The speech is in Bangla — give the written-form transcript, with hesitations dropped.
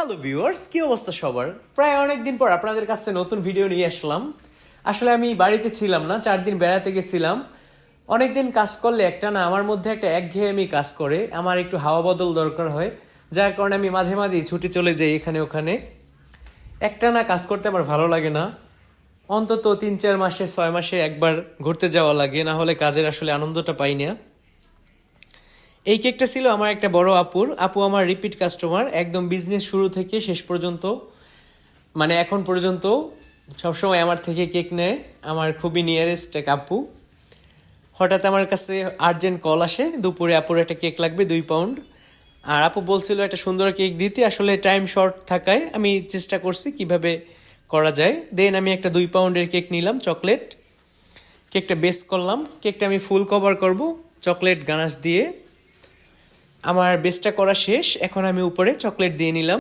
হ্যালো ভিউয়ার্স, কি অবস্থা সবার? প্রায় অনেক দিন পর আপনাদের কাছে নতুন ভিডিও নিয়ে আসলাম। আসলে আমি বাড়িতে ছিলাম না, 4 দিন বেড়াতে গেছিলাম। অনেকদিন কাজ করলে একটা না আমার মধ্যে একটা একঘেয়েমি কাজ করে, আমার একটু হাওয়া বদল দরকার হয়, যার কারণে আমি মাঝে মাঝেই ছুটি চলে যাই এখানে ওখানে। একটা না কাজ করতে আমার ভালো লাগে না, অন্তত 3-4 মাসে 6 মাসে একবার ঘুরতে যাওয়া লাগে, না হলে কাজের আসলে আনন্দটা পাই না। এই কেকটা ছিল আমার একটা বড় আপু আমার রিপিট কাস্টমার, একদম বিজনেস শুরু থেকে শেষ পর্যন্ত, মানে এখন পর্যন্ত সবসময় আমার থেকে কেক নেয়। আমার খুবই নিয়ারেস্ট এক আপু। হঠাৎ আমার কাছে আর্জেন্ট কল আসে, দুপুরে আপুর একটা কেক লাগবে 2 পাউন্ড। আর আপু বলছিল একটা সুন্দর কেক দিতে, আসলে টাইম শর্ট থাকায় আমি চেষ্টা করছি কিভাবে করা যায়। দেন আমি একটা 2 পাউন্ডের কেক নিলাম, চকলেট কেকটা বেস করলাম। কেকটা আমি ফুল কভার করব চকলেট গানাশ দিয়ে। আমার বেসটা করা শেষ, এখন আমি উপরে চকলেট দিয়ে নিলাম।